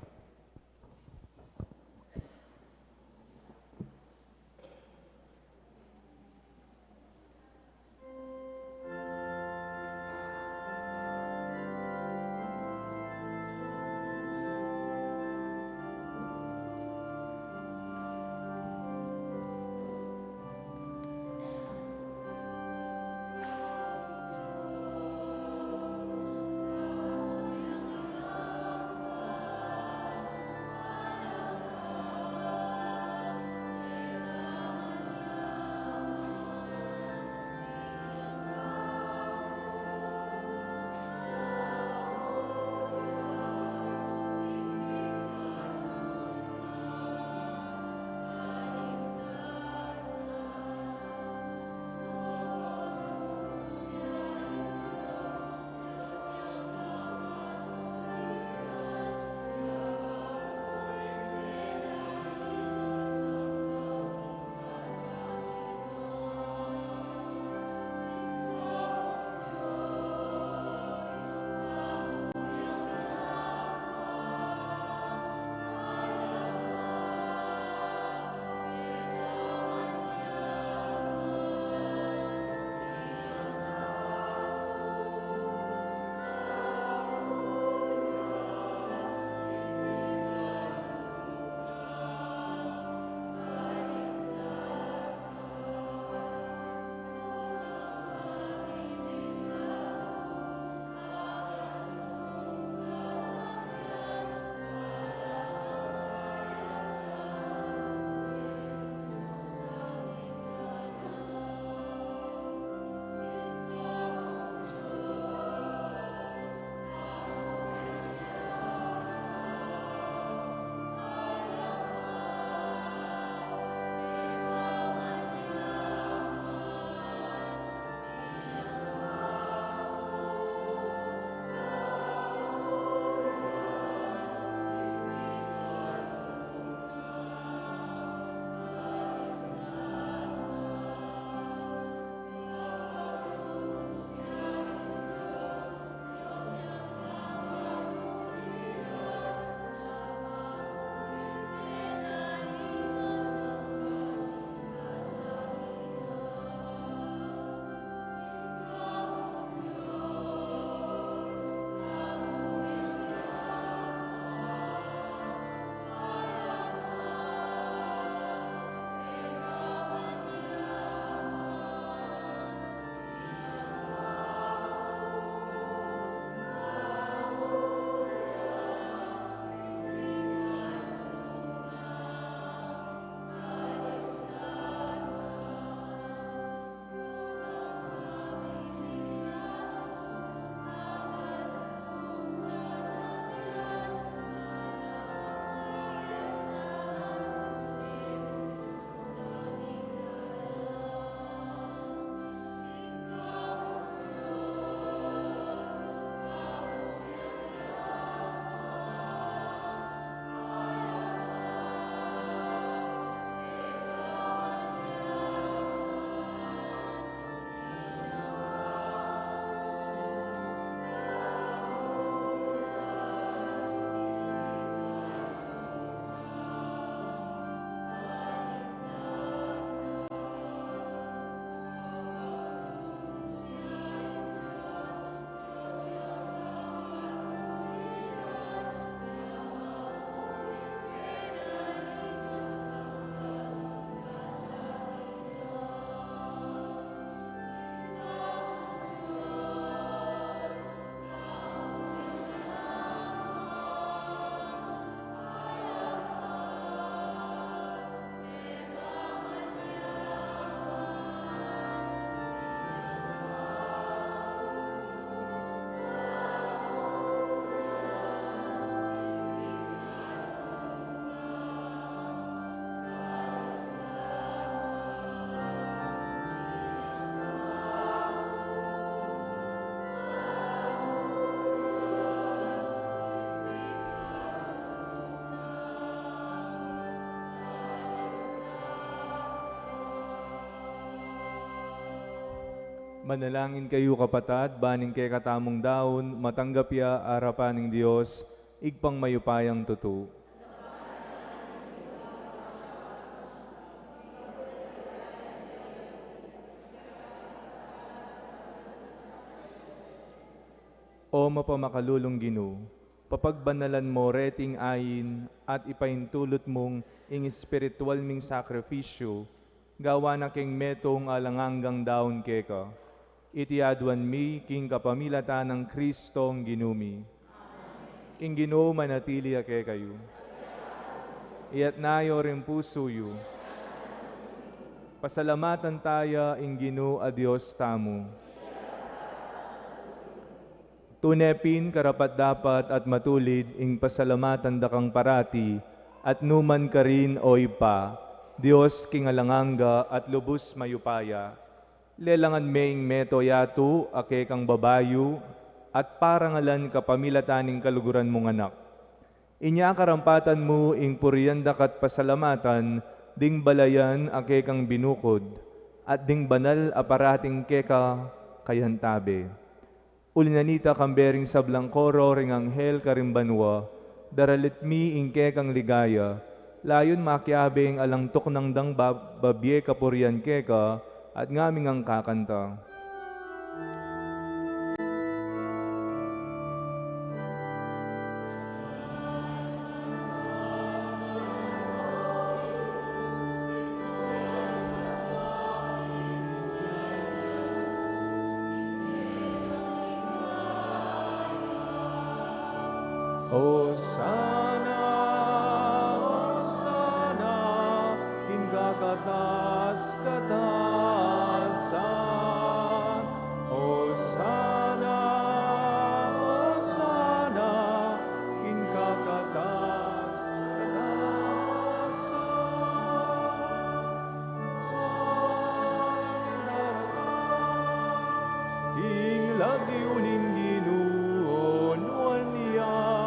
Manalangin kayo kapatad, baning kay katamong daon, matanggap ya arapan ng Diyos, igpang mayupayang tutu. O mapamakalulong Ginoo, papagbanalan mo reting ayin at ipaintulot mong ing espiritual ming sakripisyo, gawa na king metong alanganggang daon keka. Itiadwan mi king kapamilata ng Kristong ginumi. King Ginoo manatili ake kayo. Iyat nayo rin puso yu. Pasalamatan taya ing Ginoo a Dios tamo. Tunepin karapat dapat at matulid ing pasalamatan dakang parati at numan ka rin o ipa, Diyos kingalanganga at lubos mayupaya. Lelangan meing meto yatu ake kang babayu at parangalan kapamilataning kaluguran mong anak. Inya karampatan mo ing puriyandak at pasalamatan ding balayan ake kang binukod at ding banal aparating keka kayantabe. Ulinanita kambering sablang koro ring anghel karimbanwa, daralit mi ingke kang ligaya, layon makyabing alangtok ng dang babye kapurian keka, at ngaming ang kakanta. Hosanna, Hosanna, in kakatas-katasan. Hosanna, Hosanna, in kakatas-katasan. Ilagi uning Ginoo, nuan niya.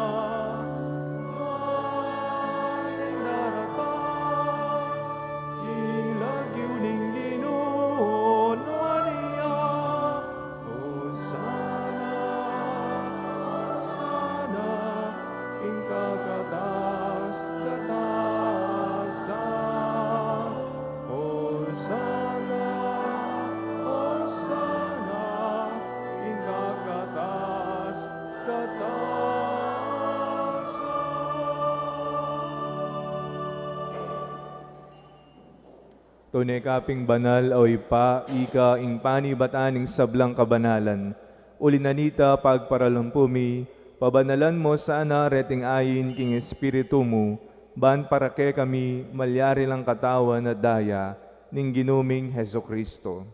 Tunay kaping banal o ipa, ika ing panibataning sablang kabanalan. Ulinanita pagparalampumi, pabanalan mo sana reting ayin king espiritu mo, ban para ke kami malyari lang katawan at daya, ning ginuming Heso Kristo.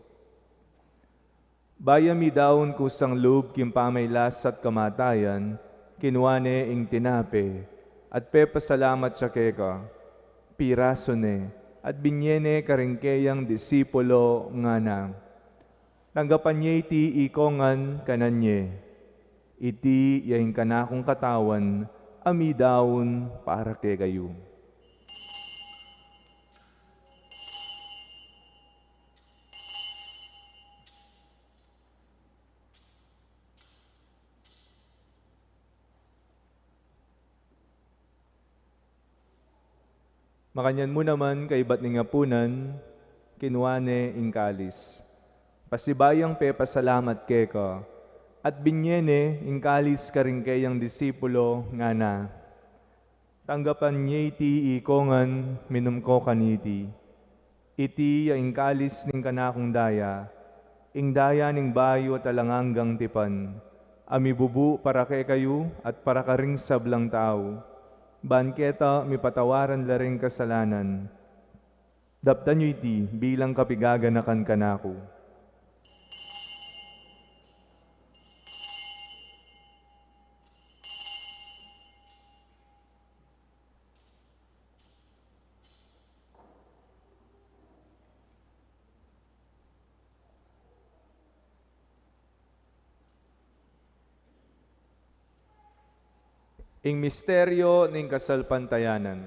Bayami daon kusang loob kim pamaylas at kamatayan, kinuane ing tinape, at pepasalamat siya keka, piraso ne, at binyene karingkeyang disipulo nga na. Tanggapan niya iti ikongan kananye, iti yaing kanakong katawan, ami daon para kay kayo. Makanyan mo naman kaibat ni ngapunan, kinuane ing kalis. Pasibayang pe pasalamat keka, at binyene ing kalis karingkeyang disipulo nga na. Tanggapan niya iti ikongan minum ko kaniti. Iti ing kalis ning kanakong daya, ing daya ning bayo at alanganggang tipan. Ami bubu para kay kayo at para karing sablang tao. Banketa mi patawaran laring kasalanan. Daptan nyo iti bilang kapigaganakan kanako. Ing misteryo ning kasalpantayanan.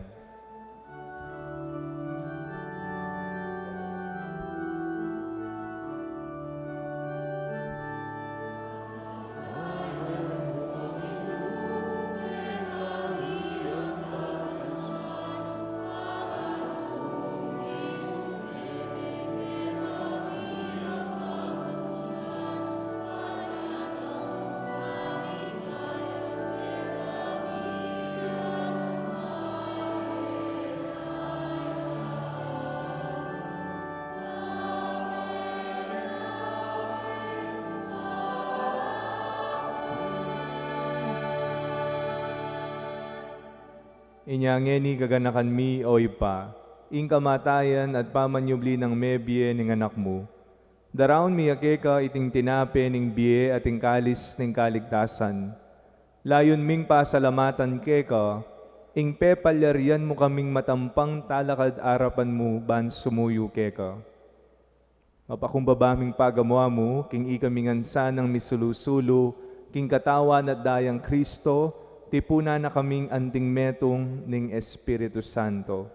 Inyangeni gaganakan mi o ipa, ing kamatayan at pamanyubli ng mebye ning anak mo. Daraon mi akeka iting tinape ning biye at ing kalis ning kaligtasan. Layon ming pasalamatan keka, ing pepalyarian mo kaming matampang talakad arapan mo ban sumuyo keka. Mapakumbabaming pagamwa mo, king ikamingansa ng misulusulo, king katawan at dayang Kristo, tipuna na kaming anting metong ning Espiritu Santo.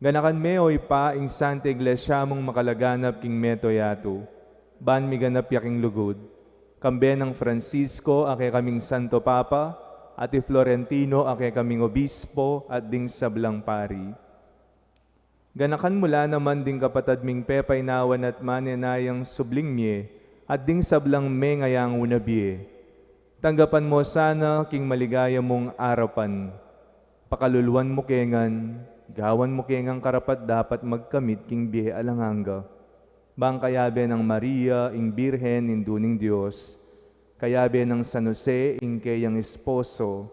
Ganakan me o ipa ing Santa Iglesia mong makalaganap king meto yato, ban mi ganap yaking lugod. Kambe ng Francisco ake kaming Santo Papa, at Florentino ake kaming Obispo at ding sablang pari. Ganakan mula naman ding kapatad ming pepay nawan at manenayang subling mye, at ding sablang me ngayang unabie. Tanggapan mo sana king maligaya mong arapan. Pakaluluan mo kengan, gawan mo kengang karapat dapat magkamit king bihe alanganga. Bang kayabe ng Maria, ing Birhen, induning Diyos, kayabe ng San Jose, ing kayang esposo,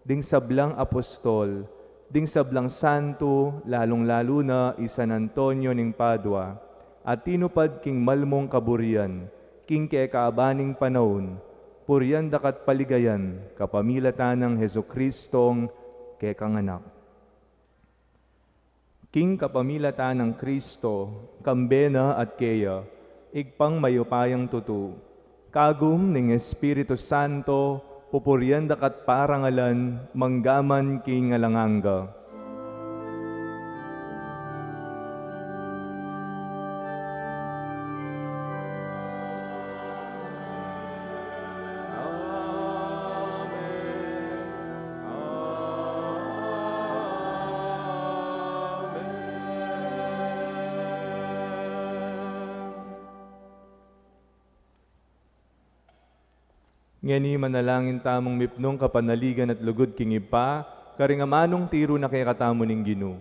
ding sablang apostol, ding sablang santo, lalong-lalo na San Antonio ning Padua, at tinupad king malmong kaburian, king kekaabaning panahon, purian dakat paligayan, kapamilatan ng Hesukristong kekanganak. King kapamilatan ng Kristo, kambena at keya, igpang mayupayang tutu, kagum ning Espiritu Santo, pupurian dakat parangalan, manggaman king alanganga. Ngeni manalangin tamong mipnong kapanaligan at lugod king ipa, karingamanong tiro na kay katamo ning Ginoo.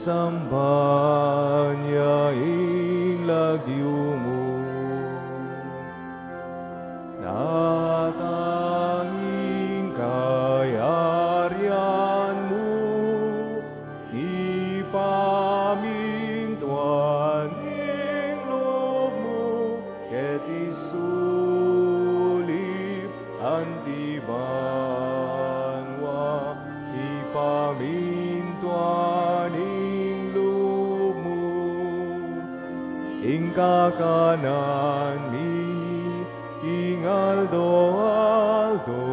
Sambanya ing lagyumo, natanging kayarian mo, ipamintuan ing loob mo, ket isulip antibanwa, ipamintuan ing kakanan mi, ing aldo-aldo,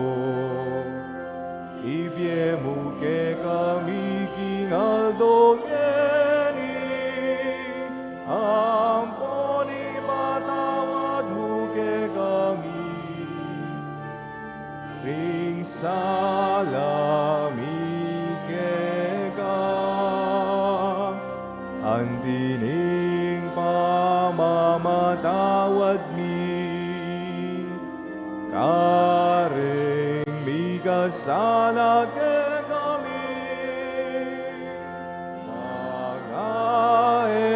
ibiemu ke kami king aldo ngeni, amponi matawad mo ke kami, ring salami ke ka, antining pamamatawad mi, karing mi kasala ke kami, mga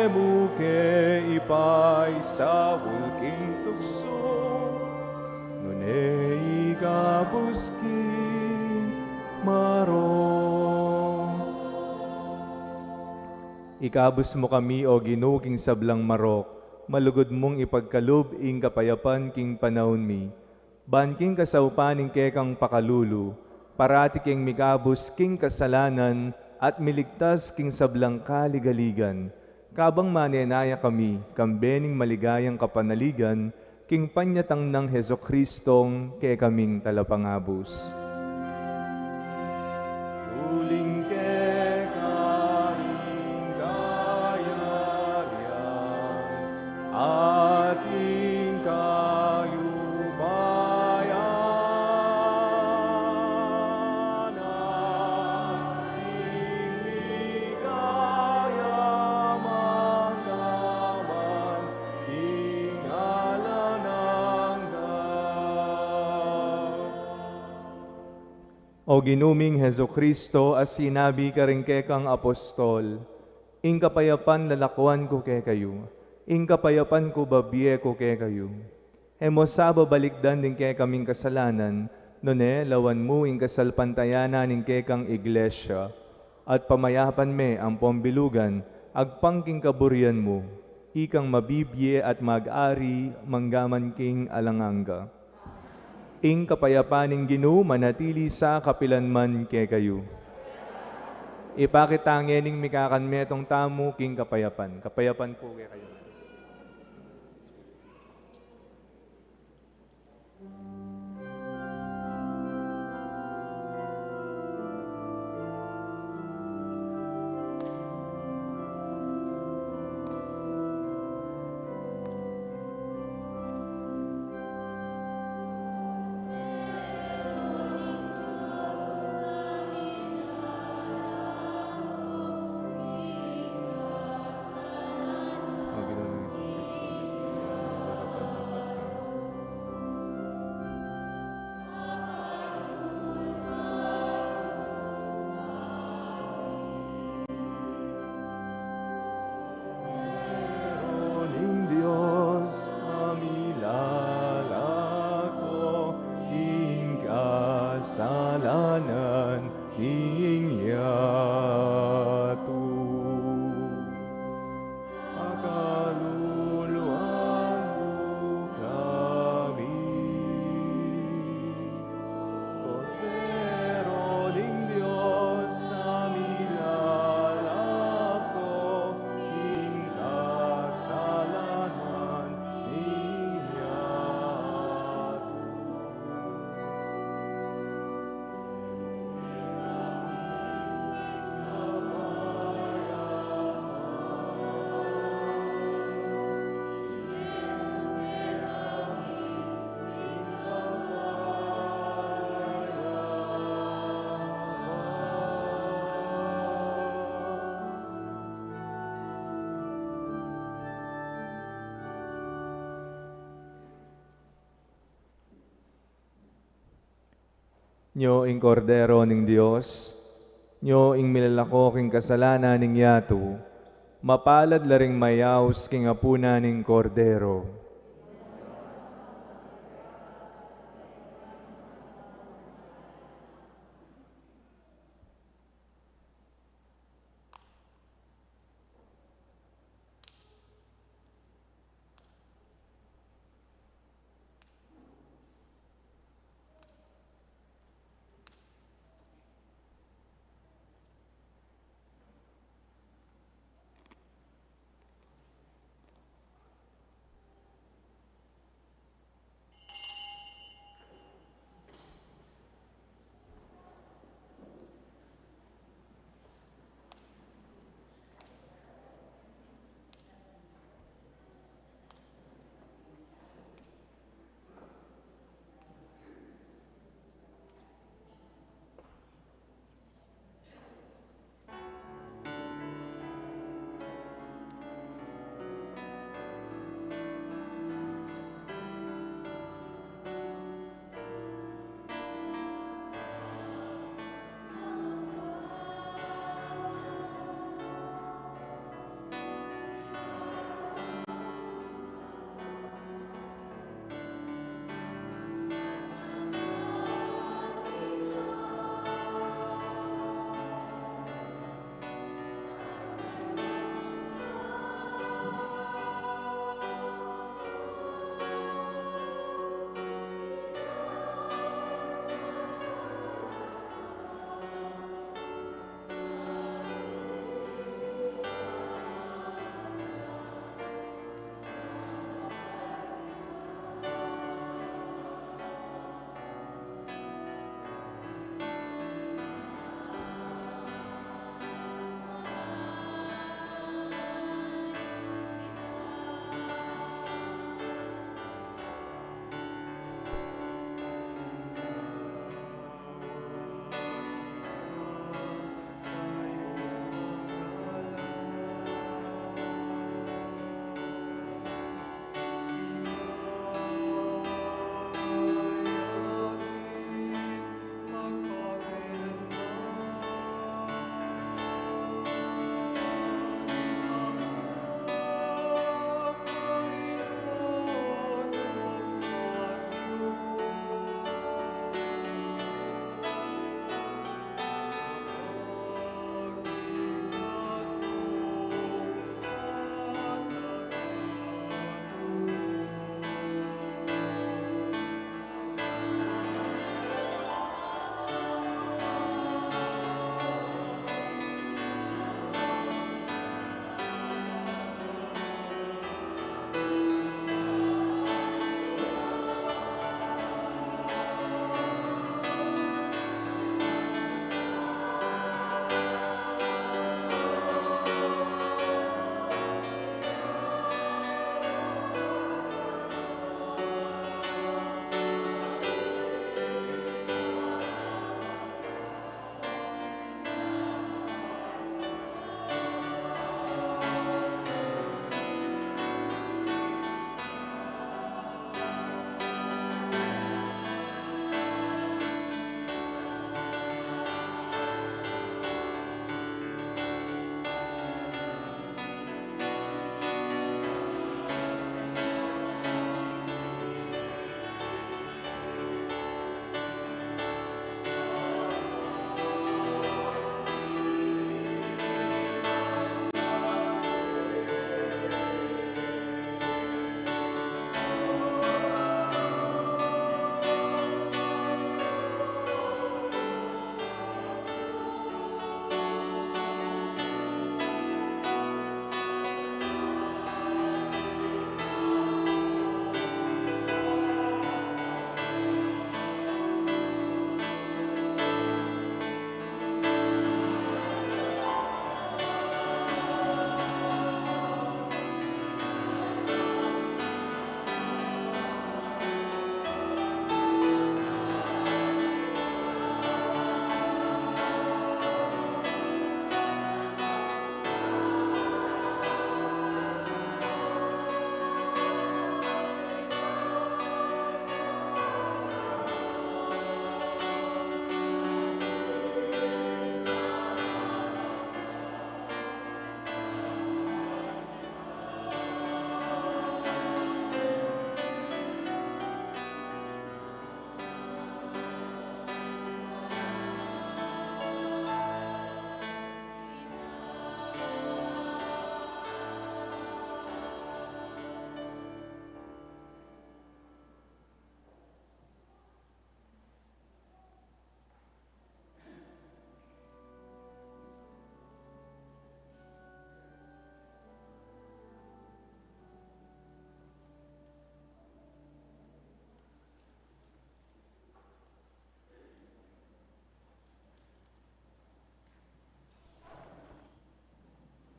emuke ipay sa hulking tukso, nunay kabuski maro. Ikabus mo kami o Ginoo king sablang marok, malugod mong ipagkalub ing kapayapan king panahon mi. Ban king kasaupaning kekang pakalulu, parati king mikabus king kasalanan at miligtas king sablang kaligaligan. Kabang manenaya kami, kambening maligayang kapanaligan, king panyatang ng Hesukristong kekaming talapangabus. Uling ating kayubayan, ating ligaya magkaman, ingala ng O ginuming Heso Kristo, as sinabi ka rin kang apostol, ing kapayapan lalakwan ko ke kayo, ing kapayapan ko babiye ko ke kayo. Hemo sa babalikdan din ke kaming kasalanan, none lawan mo ing kasalpantayanan ing ke kang iglesia, at pamayapan me ang pambilugan, agpangking kaburian mo, ikang mabibye at mag-ari, manggaman king alanganga. Ing kapayapaning Ginoo manatili sa kapilanman ke kayo. Ipakitangening mikakan metong tamo king kapayapan. Kapayapan po ke kayo. Kasalanan inyato akaluluan mo kami Cordero ng Diyos sa milalako ing kasalanan inyato. Nyo ing kordero ning Dios, nyo ing milalako king kasalanan ning yato, mapalad laring mayaws king apuna ning kordero.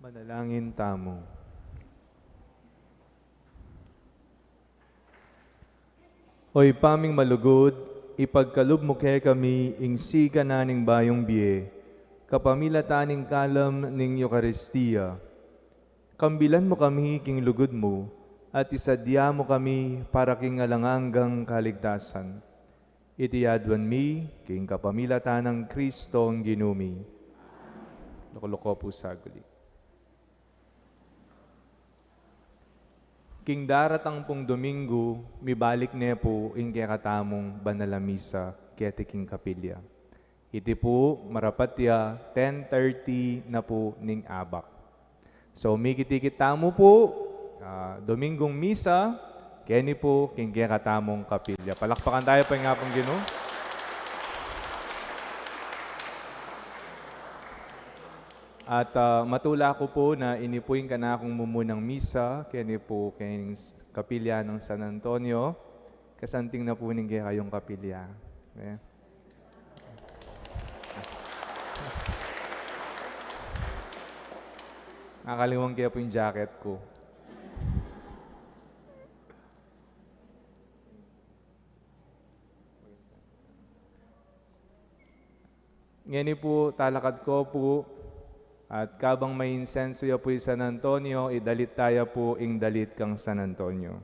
Manalangin tamo. Oy paming malugod, ipagkalub mo kay kami, ingsiga naning bayong biye, kapamilataning kalam ning Eucharistia. Kambilan mo kami king lugod mo, at isadya mo kami para king alanganggang kaligtasan. Itiyadwan mi, king kapamilatan ng Kristo ang ginumi. Loko-loko po saguli. King daratang pong Domingo, mibalik ne po ing kaya katamong banalamisa kaya king kapilya. Iti po marapatya 10:30 na po ning abak. So mikiti-kit tamo po, Domingong misa, kaya ni po king kaya katamong kapilya. Palakpakan tayo pa nga pong Ginoo. At matula ko po na inipuin ka na akong mumunang misa, kaya ni po kayong kapilya ng San Antonio, kasanting na po ning kaya kayong kapilya. Okay? Nakaliwang kaya po yung jacket ko. Ngayon po, talakad ko po, at kabang may insenso ya po yung San Antonio, idalit tayo po ing dalit kang San Antonio.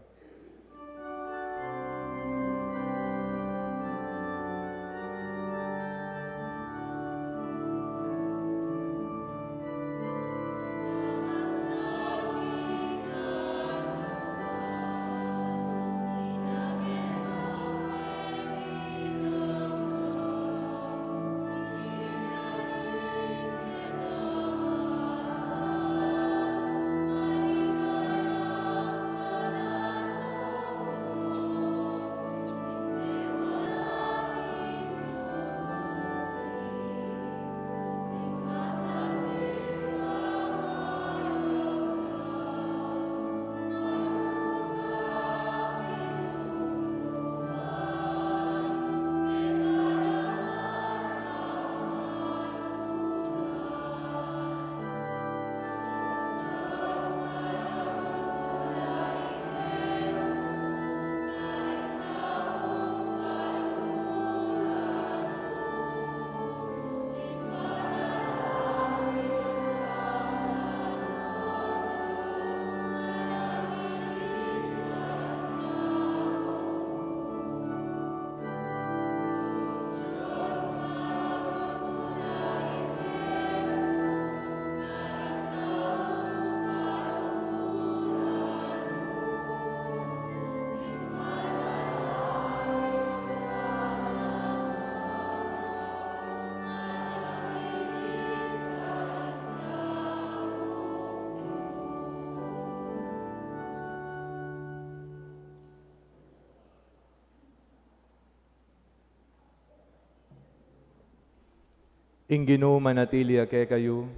Ing Ginoo manatilia kay kayo,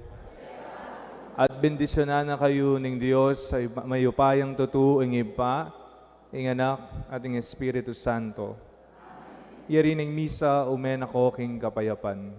at bendisyonan na kayo ning Dios sa mayupayang totoo ing Iba, ing Anak at ing Espiritu Santo. Yari ning misa umen ako king kapayapan.